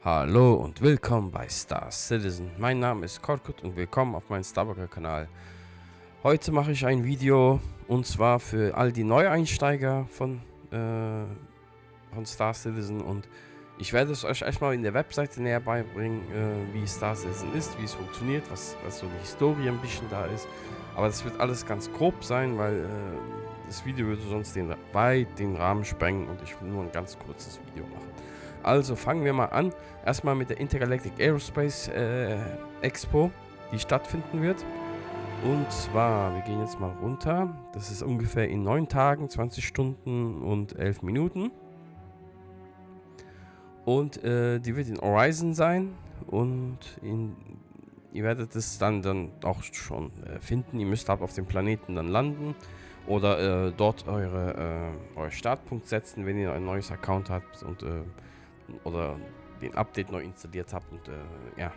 Hallo und willkommen bei Star Citizen. Mein Name ist Korkut und willkommen auf meinem Starbucker Kanal. Heute mache ich ein Video und zwar für all die Neueinsteiger von Star Citizen, und ich werde es euch erstmal in der Webseite näher beibringen, wie Star Citizen ist, wie es funktioniert, was so die Historie ein bisschen da ist. Aber das wird alles ganz grob sein, weil das Video würde sonst weit den Rahmen sprengen und ich will nur ein ganz kurzes Video machen. Also fangen wir mal an. Erstmal mit der Intergalactic Aerospace Expo, die stattfinden wird. Und zwar, wir gehen jetzt mal runter. Das ist ungefähr in 9 Tagen, 20 Stunden und 11 Minuten. Und die wird in Horizon sein. Und ihr werdet es dann auch schon finden. Ihr müsst auf dem Planeten dann landen. Oder dort euren Startpunkt setzen, wenn ihr ein neues Account habt und oder den Update neu installiert habt. Und ja.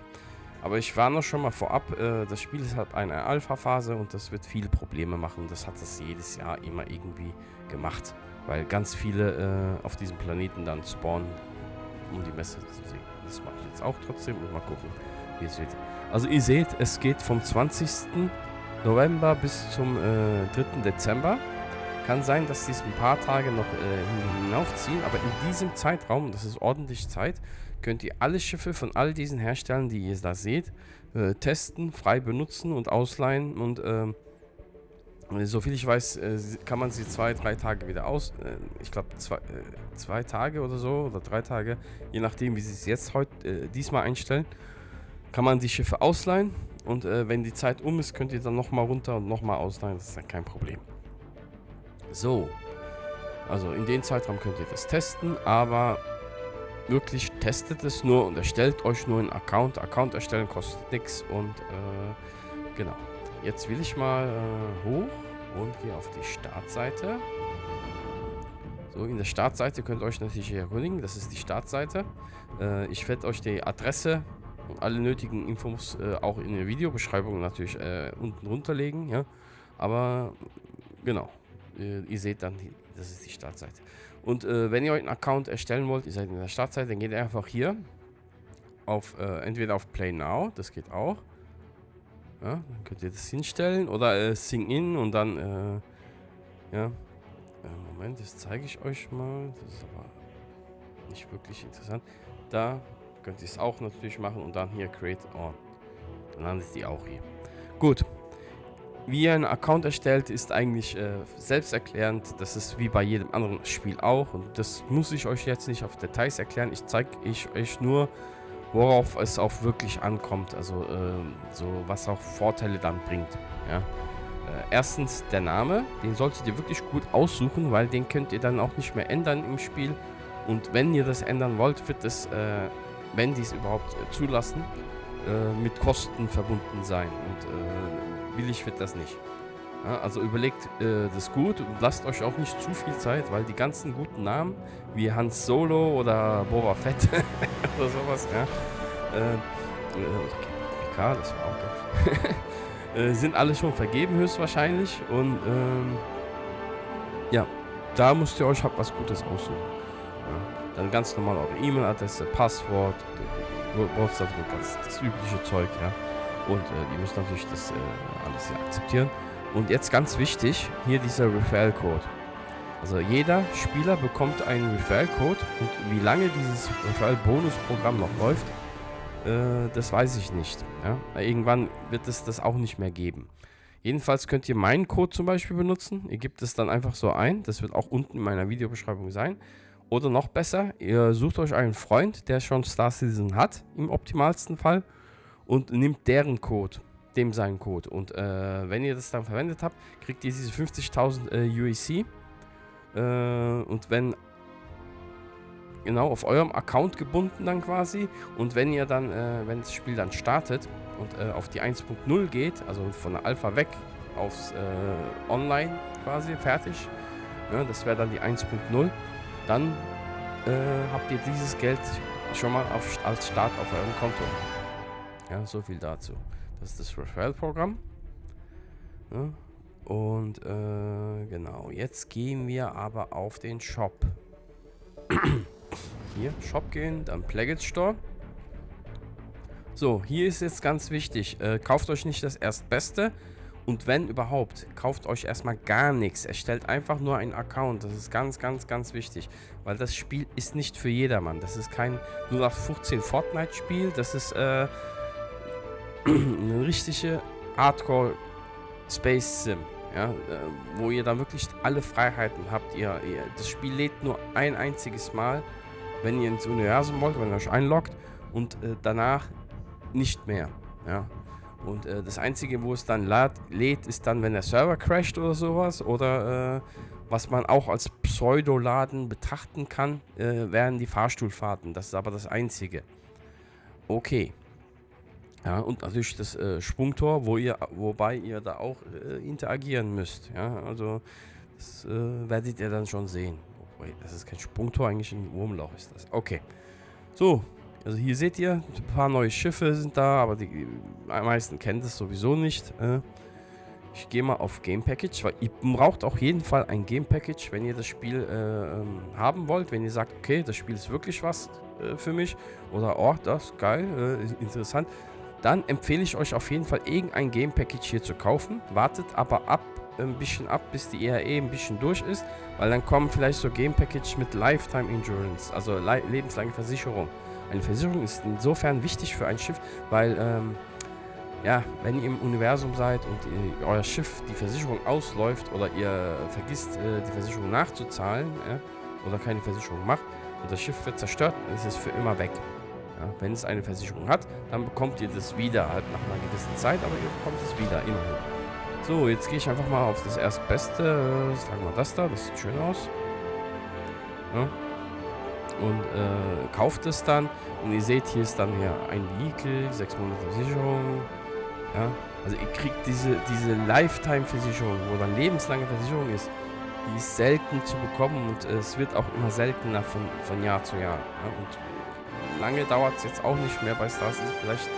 Aber ich warne schon mal vorab, das Spiel ist halt eine Alpha-Phase und das wird viele Probleme machen. Das hat es jedes Jahr immer irgendwie gemacht, weil ganz viele auf diesem Planeten dann spawnen, um die Messe zu sehen. Das mache ich jetzt auch trotzdem und mal gucken, wie es wird. Also ihr seht, es geht vom 20. November bis zum 3. Dezember. Kann sein, dass dies ein paar Tage noch hinaufziehen, aber in diesem Zeitraum, das ist ordentlich Zeit, könnt ihr alle Schiffe von all diesen Herstellern, die ihr da seht, testen, frei benutzen und ausleihen. Und soviel ich weiß, kann man sie 2-3 Tage wieder ich glaube 2 Tage oder so, oder 3 Tage, je nachdem, wie sie es jetzt diesmal einstellen, kann man die Schiffe ausleihen. Und wenn die Zeit ist, könnt ihr dann nochmal runter und nochmal ausleihen. Das ist dann kein Problem. So, also in dem Zeitraum könnt ihr das testen, aber wirklich testet es nur und erstellt euch nur einen Account. Account erstellen kostet nichts und genau. Jetzt will ich mal hoch und gehe auf die Startseite. So, in der Startseite könnt ihr euch natürlich erkundigen. Das ist die Startseite. Ich werde euch die Adresse und alle nötigen Infos auch in der Videobeschreibung natürlich unten runterlegen. Ja, aber genau. Ihr seht dann, das ist die Startseite. Und wenn ihr euch einen Account erstellen wollt, ihr seid in der Startseite, dann geht ihr einfach hier auf entweder auf Play Now, das geht auch. Ja, dann könnt ihr das hinstellen oder Sign In und dann ja. Moment, das zeige ich euch mal. Das ist aber nicht wirklich interessant. Da könnt ihr es auch natürlich machen und dann hier Create On. Dann landet die auch hier. Gut. Wie ihr einen Account erstellt, ist eigentlich selbsterklärend. Das ist wie bei jedem anderen Spiel auch. Und das muss ich euch jetzt nicht auf Details erklären. Ich zeige euch nur, worauf es auch wirklich ankommt. Also so was auch Vorteile dann bringt. Ja. Erstens der Name. Den solltet ihr wirklich gut aussuchen, weil den könnt ihr dann auch nicht mehr ändern im Spiel. Und wenn ihr das ändern wollt, wird es, wenn die es überhaupt zulassen, mit Kosten verbunden sein. Und billig wird das nicht. Ja, also überlegt das gut und lasst euch auch nicht zu viel Zeit, weil die ganzen guten Namen wie Hans Solo oder Boba Fett oder sowas, ja, PK, das war auch geil, sind alle schon vergeben höchstwahrscheinlich. Und ja, da müsst ihr euch halt was Gutes aussuchen. Ja, dann ganz normal eure E-Mail-Adresse, Passwort, Geburtstag, das übliche Zeug, ja. Und ihr müsst natürlich das alles hier akzeptieren. Und jetzt ganz wichtig, hier dieser Referral-Code. Also jeder Spieler bekommt einen Referral-Code und wie lange dieses Referral-Bonus-Programm noch läuft, das weiß ich nicht. Ja? Irgendwann wird es das auch nicht mehr geben. Jedenfalls könnt ihr meinen Code zum Beispiel benutzen. Ihr gebt es dann einfach so ein. Das wird auch unten in meiner Videobeschreibung sein. Oder noch besser, ihr sucht euch einen Freund, der schon Star Citizen hat, im optimalsten Fall. Und nimmt deren Code, seinen Code. Und wenn ihr das dann verwendet habt, kriegt ihr diese 50.000 UEC. Und wenn, genau, auf eurem Account gebunden dann quasi. Und wenn ihr dann, wenn das Spiel dann startet und auf die 1.0 geht, also von der Alpha weg aufs Online quasi, fertig. Ja, das wäre dann die 1.0. Dann habt ihr dieses Geld schon mal als Start auf eurem Konto. Ja, so viel dazu. Das ist das Referral-Programm. Ja, und genau, jetzt gehen wir auf den Shop. Hier, Shop gehen, dann Plagueis Store. So, hier ist jetzt ganz wichtig, kauft euch nicht das Erstbeste und wenn überhaupt, kauft euch erstmal gar nichts. Erstellt einfach nur einen Account. Das ist ganz, ganz, ganz wichtig, weil das Spiel ist nicht für jedermann. Das ist kein 0815 Fortnite-Spiel, das ist eine richtige Hardcore Space Sim, ja, wo ihr da wirklich alle Freiheiten habt. Das Spiel lädt nur ein einziges Mal, wenn ihr ins Universum wollt, wenn ihr euch einloggt und danach nicht mehr, ja. Und das Einzige, wo es dann lädt, ist dann, wenn der Server crasht oder sowas. Oder was man auch als Pseudoladen betrachten kann, wären die Fahrstuhlfahrten. Das ist aber das Einzige. Okay. Ja, und natürlich das Sprungtor, wobei ihr da auch interagieren müsst. Ja, also das werdet ihr dann schon sehen. Wobei, das ist kein Sprungtor, eigentlich ein Wurmloch ist das. Okay. So, also hier seht ihr, ein paar neue Schiffe sind da, aber die meisten kennen das sowieso nicht. Ich gehe mal auf Game Package, weil ihr braucht auf jeden Fall ein Game Package, wenn ihr das Spiel haben wollt. Wenn ihr sagt, okay, das Spiel ist wirklich was für mich oder oh, das ist geil, interessant, dann empfehle ich euch auf jeden Fall irgendein Game Package hier zu kaufen. Wartet aber ein bisschen ab, bis die ERE ein bisschen durch ist, weil dann kommen vielleicht so Game Package mit Lifetime Insurance, also lebenslange Versicherung. Eine Versicherung ist insofern wichtig für ein Schiff, weil ja, wenn ihr im Universum seid und euer Schiff die Versicherung ausläuft oder ihr vergisst die Versicherung nachzuzahlen, ja, oder keine Versicherung macht und das Schiff wird zerstört, dann ist es für immer weg. Ja, wenn es eine Versicherung hat, dann bekommt ihr das wieder, halt nach einer gewissen Zeit, aber ihr bekommt es wieder, immerhin. So, jetzt gehe ich einfach mal auf das Erstbeste, sagen wir das da, das sieht schön aus. Ja. Und kauft es dann und ihr seht, hier ist dann hier ein Vehikel, 6 Monate Versicherung. Ja, also ihr kriegt diese Lifetime-Versicherung, wo dann lebenslange Versicherung ist, die ist selten zu bekommen und es wird auch immer seltener von Jahr zu Jahr. Ja, und lange dauert es jetzt auch nicht mehr bei Star Citizen, vielleicht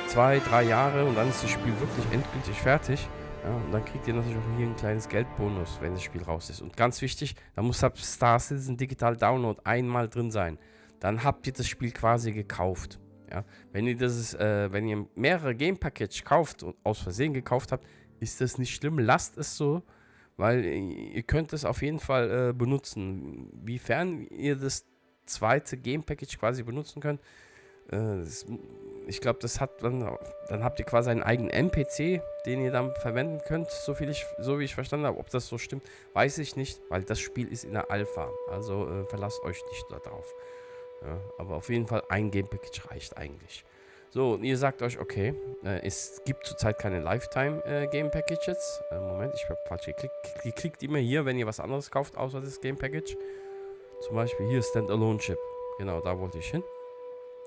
2, 3 Jahre und dann ist das Spiel wirklich endgültig fertig. Ja, und dann kriegt ihr natürlich auch hier ein kleines Geldbonus, wenn das Spiel raus ist. Und ganz wichtig, da muss Star Citizen Digital Download einmal drin sein. Dann habt ihr das Spiel quasi gekauft. Ja, wenn ihr mehrere Game Package kauft und aus Versehen gekauft habt, ist das nicht schlimm. Lasst es so, weil ihr könnt es auf jeden Fall benutzen. Wiefern ihr das zweite Game Package quasi benutzen könnt, ich glaube, dann habt ihr quasi einen eigenen NPC, den ihr dann verwenden könnt, so wie ich verstanden habe. Ob das so stimmt, weiß ich nicht, weil das Spiel ist in der Alpha. Also verlasst euch nicht darauf. Ja, aber auf jeden Fall ein Game Package reicht eigentlich. So, und ihr sagt euch, okay, es gibt zurzeit keine Lifetime Game Packages. Moment, ich habe falsch geklickt. Ihr klickt immer hier, wenn ihr was anderes kauft, außer das Game Package. Zum Beispiel hier Standalone Chip. Genau, da wollte ich hin.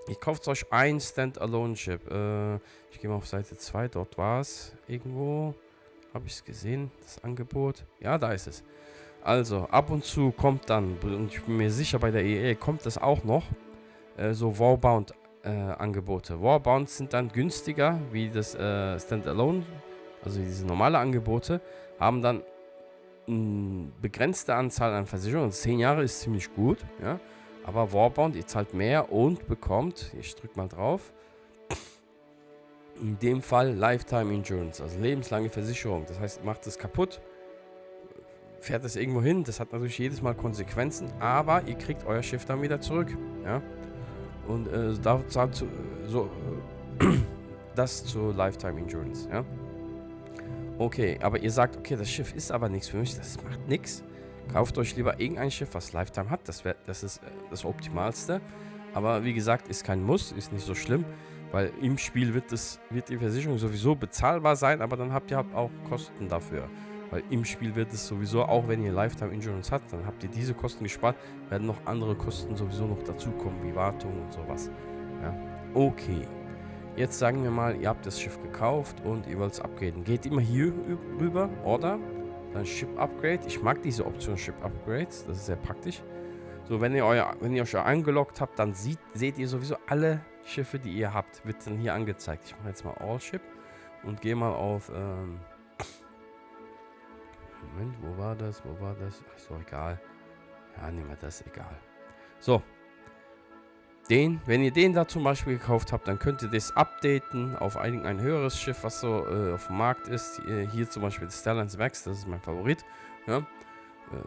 Ihr kauft euch ein Standalone Chip. Ich gehe mal auf Seite 2, dort war es irgendwo. Habe ich es gesehen, das Angebot? Ja, da ist es. Also, ab und zu kommt dann, und ich bin mir sicher, bei der EA kommt das auch noch, so Warbound-Angebote. Warbound sind dann günstiger wie das Standalone, also diese normale Angebote, haben dann eine begrenzte Anzahl an Versicherungen. 10 Jahre ist ziemlich gut, ja. Aber Warbound, ihr zahlt mehr und bekommt, ich drück mal drauf, in dem Fall Lifetime Insurance, also lebenslange Versicherung. Das heißt, macht es kaputt, fährt es irgendwo hin, das hat natürlich jedes Mal Konsequenzen, aber ihr kriegt euer Schiff dann wieder zurück, ja. Und dazu, das zu Lifetime Insurance, ja. Okay, aber ihr sagt, okay, das Schiff ist aber nichts für mich, das macht nichts. Kauft euch lieber irgendein Schiff, was Lifetime hat. Das ist das Optimalste. Aber wie gesagt, ist kein Muss, ist nicht so schlimm, weil im Spiel wird die Versicherung sowieso bezahlbar sein, aber dann habt ihr auch Kosten dafür. Weil im Spiel wird es sowieso, auch wenn ihr Lifetime Insurance habt, dann habt ihr diese Kosten gespart, werden noch andere Kosten sowieso noch dazukommen, wie Wartung und sowas. Ja, okay. Jetzt sagen wir mal, ihr habt das Schiff gekauft und ihr wollt es upgraden. Geht immer hier rüber, Order. Dann Ship Upgrade. Ich mag diese Option Ship Upgrades. Das ist sehr praktisch. So, wenn ihr euch eingeloggt habt, dann seht ihr sowieso alle Schiffe, die ihr habt. Wird dann hier angezeigt. Ich mache jetzt mal All Ship und gehe mal auf. Moment, wo war das? Ach so, egal. Ja, nehmen wir das, egal. So. Wenn ihr den da zum Beispiel gekauft habt, dann könnt ihr das updaten auf ein höheres Schiff, was so auf dem Markt ist. Hier zum Beispiel das Starlines Max, das ist mein Favorit. Ja?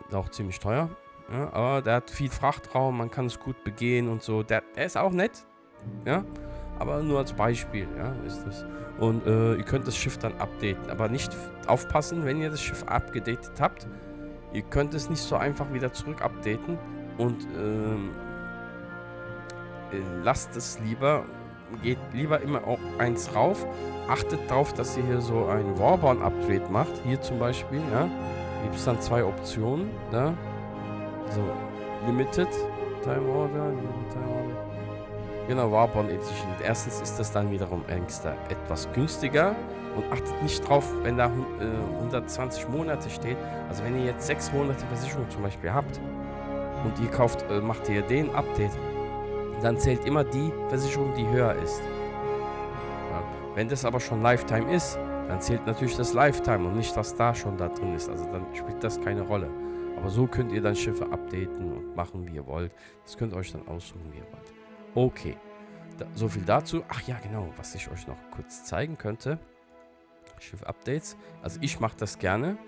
Ist auch ziemlich teuer. Ja? Aber der hat viel Frachtraum, man kann es gut begehen und so. Der ist auch nett. Ja? Aber nur als Beispiel, ja, ist das. Und ihr könnt das Schiff dann updaten. Aber nicht aufpassen, wenn ihr das Schiff abgedatet habt. Ihr könnt es nicht so einfach wieder zurück updaten. Und lasst es lieber, geht lieber immer auf eins rauf, achtet darauf, dass ihr hier so ein Warband-Upgrade macht, hier zum Beispiel, ja, gibt es dann 2 Optionen, ja, so, Limited Time Order, genau, Warband Edition. Erstens ist das dann wiederum etwas günstiger und achtet nicht drauf, wenn da 120 Monate steht, also wenn ihr jetzt 6 Monate Versicherung zum Beispiel habt und ihr kauft, macht ihr den Update, dann zählt immer die Versicherung, die höher ist. Ja. Wenn das aber schon Lifetime ist, dann zählt natürlich das Lifetime und nicht, was da schon da drin ist. Also dann spielt das keine Rolle. Aber so könnt ihr dann Schiffe updaten und machen, wie ihr wollt. Das könnt ihr euch dann aussuchen, wie ihr wollt. Okay, so viel dazu. Ach ja, genau, was ich euch noch kurz zeigen könnte. Schiff-Updates. Also ich mache das gerne.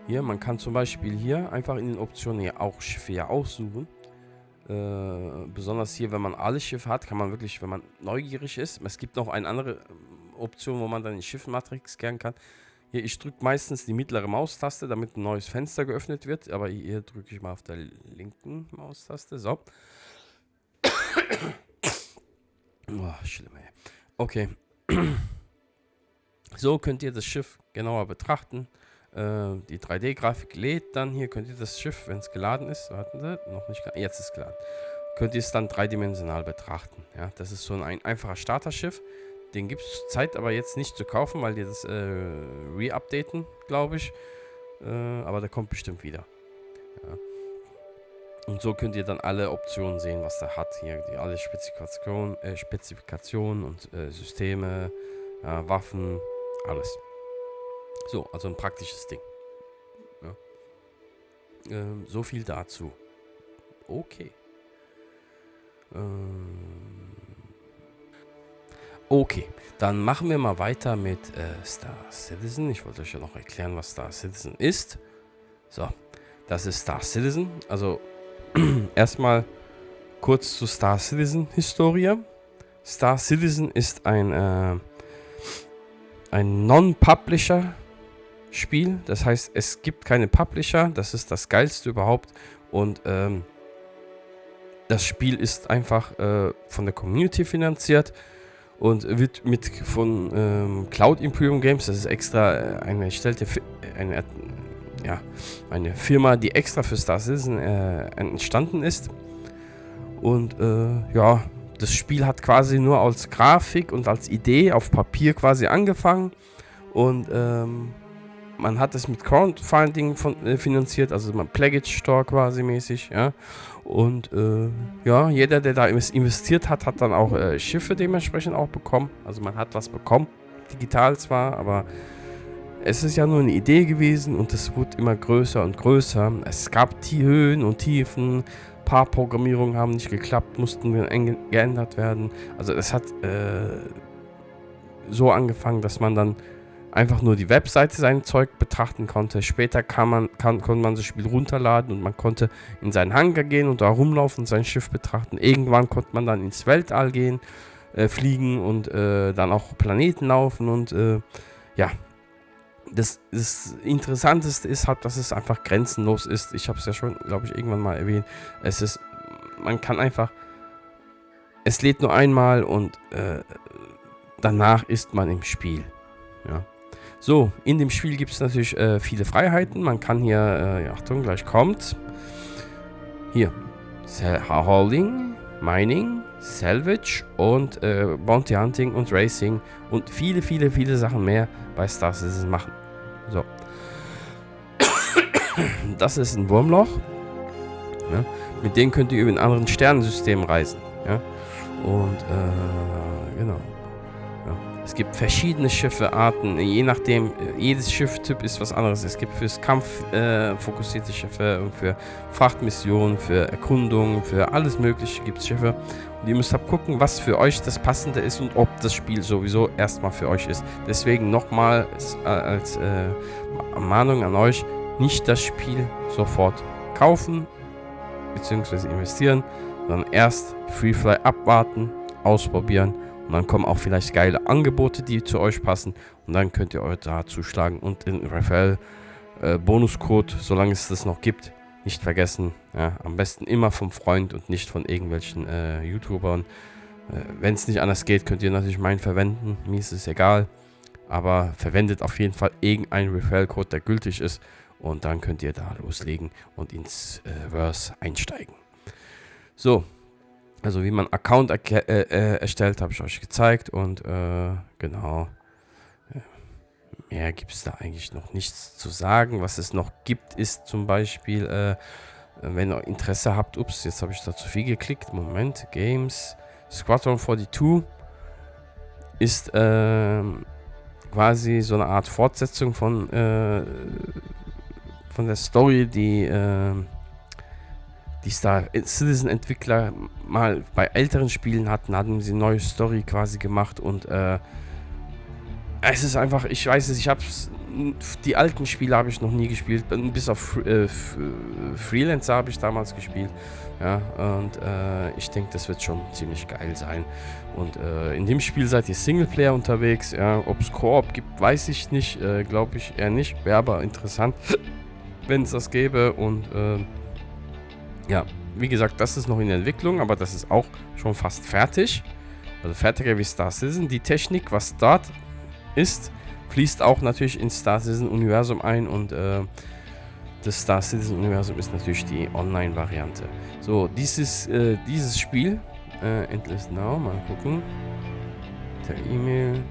Hier, man kann zum Beispiel hier einfach in den Optionen hier auch Schiffe aussuchen. Besonders hier, wenn man alle Schiffe hat, kann man wirklich, wenn man neugierig ist, es gibt noch eine andere Option, wo man dann die Schiffmatrix scannen kann. Hier, ich drücke meistens die mittlere Maustaste, damit ein neues Fenster geöffnet wird, aber hier drücke ich mal auf der linken Maustaste, so. Oh, schlimm, ey. Okay. So könnt ihr das Schiff genauer betrachten. Die 3D-Grafik lädt dann. Hier könnt ihr das Schiff, wenn es geladen ist, warten Sie, noch nicht geladen, jetzt ist geladen, könnt ihr es dann dreidimensional betrachten. Ja, das ist so ein einfacher Starterschiff. Den gibt es zurzeit aber jetzt nicht zu kaufen, weil die das re-updaten, glaube ich. Aber der kommt bestimmt wieder. Ja. Und so könnt ihr dann alle Optionen sehen, was der hat. Hier alle Spezifikationen und Systeme, Waffen, alles. So, also ein praktisches Ding. Ja. So viel dazu. Okay. Okay, dann machen wir mal weiter mit Star Citizen. Ich wollte euch ja noch erklären, was Star Citizen ist. So, das ist Star Citizen. Also, erstmal kurz zu Star Citizen Historie. Star Citizen ist ein Non-Publisher Spiel, das heißt, es gibt keine Publisher, das ist das Geilste überhaupt und das Spiel ist einfach von der Community finanziert und wird von Cloud Imperium Games, das ist extra eine Firma, die extra für Star Citizen entstanden ist und ja, das Spiel hat quasi nur als Grafik und als Idee auf Papier quasi angefangen und man hat es mit Crowdfunding finanziert, also man Pledge Store quasi mäßig, ja. Und ja, jeder, der da investiert hat, hat dann auch Schiffe dementsprechend auch bekommen. Also man hat was bekommen, digital zwar, aber es ist ja nur eine Idee gewesen und es wurde immer größer und größer. Es gab die Höhen und Tiefen, ein paar Programmierungen haben nicht geklappt, mussten geändert werden. Also es hat so angefangen, dass man dann einfach nur die Webseite sein Zeug betrachten konnte. Später konnte man das Spiel runterladen und man konnte in seinen Hangar gehen und da rumlaufen und sein Schiff betrachten. Irgendwann konnte man dann ins Weltall gehen, fliegen und dann auch Planeten laufen und ja. Das Interessanteste ist halt, dass es einfach grenzenlos ist. Ich habe es ja schon, glaube ich, irgendwann mal erwähnt. Man kann einfach, es lädt nur einmal und danach ist man im Spiel. Ja. So, in dem Spiel gibt es natürlich viele Freiheiten. Man kann hier, Achtung, gleich kommt. Hier, Hauling, Mining, Salvage und Bounty Hunting und Racing und viele, viele, viele Sachen mehr bei Star Citizen machen. So. Das ist ein Wurmloch. Ja. Mit dem könnt ihr über ein anderes Sternensystem reisen. Ja. Und, genau. Ja. Es gibt verschiedene Schiffe-Arten, je nachdem, jedes Schifftyp ist was anderes. Es gibt fürs Kampf fokussierte Schiffe und für Frachtmissionen, für Erkundungen, für alles Mögliche gibt es Schiffe. Und ihr müsst halt gucken, was für euch das Passende ist und ob das Spiel sowieso erstmal für euch ist. Deswegen nochmal als Mahnung an euch, nicht das Spiel sofort kaufen bzw. investieren, sondern erst Freefly abwarten, ausprobieren. Und dann kommen auch vielleicht geile Angebote, die zu euch passen. Und dann könnt ihr euch da zuschlagen und den Referral-Bonuscode, solange es das noch gibt, nicht vergessen. Ja, am besten immer vom Freund und nicht von irgendwelchen YouTubern. Wenn es nicht anders geht, könnt ihr natürlich meinen verwenden. Mir ist es egal. Aber verwendet auf jeden Fall irgendeinen Referral-Code, der gültig ist. Und dann könnt ihr da loslegen und ins Verse einsteigen. So. Also wie man Account erstellt, habe ich euch gezeigt und genau, mehr gibt es da eigentlich noch nichts zu sagen. Was es noch gibt, ist zum Beispiel, wenn ihr Interesse habt, ups, jetzt habe ich da zu viel geklickt, Moment, Games, Squadron 42 ist quasi so eine Art Fortsetzung von der Story, die Star Citizen Entwickler mal bei älteren Spielen hatten sie eine neue Story quasi gemacht und es ist einfach, ich weiß es, die alten Spiele habe ich noch nie gespielt, bis auf Freelancer habe ich damals gespielt, ja, und ich denke, das wird schon ziemlich geil sein. Und in dem Spiel seid ihr Singleplayer unterwegs, ja, ob es Koop gibt, weiß ich nicht, glaube ich eher nicht, wäre aber interessant, wenn es das gäbe. Und ja, wie gesagt, das ist noch in der Entwicklung, aber das ist auch schon fast fertig. Also fertiger wie Star Citizen. Die Technik, was dort ist, fließt auch natürlich ins Star Citizen Universum ein und das Star Citizen Universum ist natürlich die Online-Variante. So, dieses Spiel, Endless Now, mal gucken. Der E-Mail,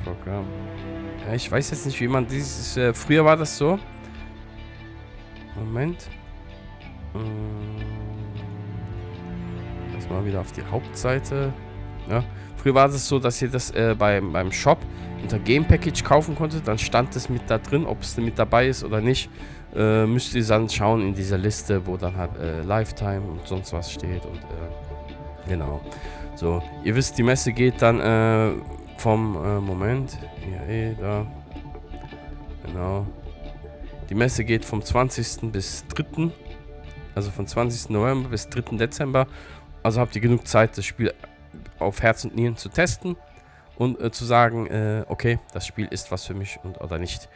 Programm. Ja, ich weiß jetzt nicht, wie man dieses, früher war das so. Moment. Erstmal wieder auf die Hauptseite. Ja. Früher war es so, dass ihr das beim Shop unter Game Package kaufen konntet. Dann stand es mit da drin, ob es mit dabei ist oder nicht. Müsst ihr dann schauen in dieser Liste, wo dann halt Lifetime und sonst was steht. Und genau. So, ihr wisst, die Messe geht dann vom Moment. Ja, da. Genau. Die Messe geht vom 20. bis 3. Also von 20. November bis 3. Dezember. Also habt ihr genug Zeit, das Spiel auf Herz und Nieren zu testen und zu sagen, okay, das Spiel ist was für mich oder nicht.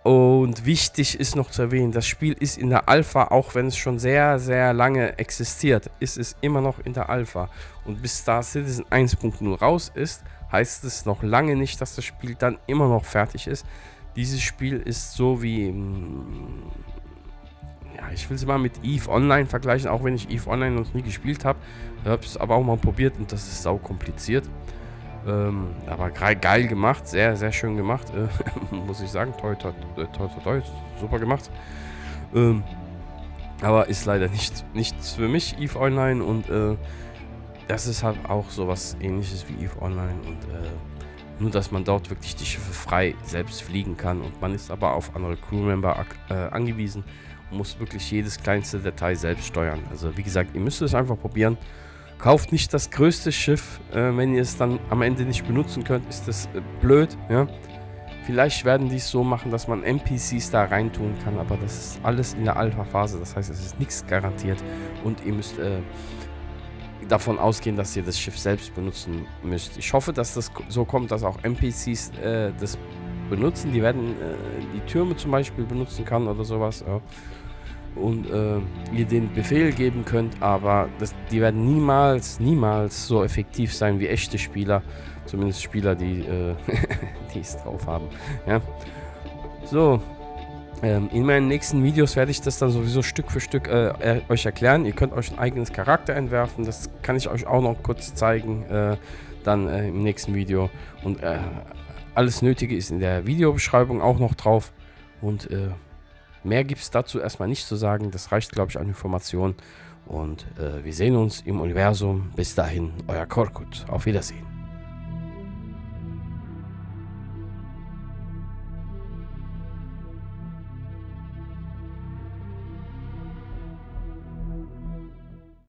Und wichtig ist noch zu erwähnen, das Spiel ist in der Alpha, auch wenn es schon sehr, sehr lange existiert, ist es immer noch in der Alpha. Und bis Star Citizen 1.0 raus ist, heißt es noch lange nicht, dass das Spiel dann immer noch fertig ist. Dieses Spiel ist so wie, ja, ich will es mal mit EVE Online vergleichen, auch wenn ich EVE Online noch nie gespielt habe. Ich habe es aber auch mal probiert und das ist sau kompliziert. Aber geil gemacht, sehr, sehr schön gemacht, muss ich sagen. Toi, super gemacht. Aber ist leider nichts für mich, EVE Online. Und das ist halt auch sowas Ähnliches wie EVE Online. Und nur, dass man dort wirklich die Schiffe frei selbst fliegen kann. Und man ist aber auf andere Crewmember angewiesen und muss wirklich jedes kleinste Detail selbst steuern. Also wie gesagt, ihr müsst es einfach probieren. Kauft nicht das größte Schiff, wenn ihr es dann am Ende nicht benutzen könnt, ist das blöd, ja. Vielleicht werden die es so machen, dass man NPCs da reintun kann, aber das ist alles in der Alpha-Phase, das heißt, es ist nichts garantiert und ihr müsst davon ausgehen, dass ihr das Schiff selbst benutzen müsst. Ich hoffe, dass das so kommt, dass auch NPCs das benutzen, die werden die Türme zum Beispiel benutzen kann oder sowas, ja. Und ihr den Befehl geben könnt, aber die werden niemals so effektiv sein wie echte Spieler, zumindest Spieler, die es drauf haben. Ja. So, in meinen nächsten Videos werde ich das dann sowieso Stück für Stück euch erklären. Ihr könnt euch ein eigenes Charakter entwerfen, das kann ich euch auch noch kurz zeigen, dann im nächsten Video. Und alles Nötige ist in der Videobeschreibung auch noch drauf und mehr gibt es dazu erstmal nicht zu sagen. Das reicht, glaube ich, an Informationen. Und wir sehen uns im Universum. Bis dahin, euer Korkut. Auf Wiedersehen.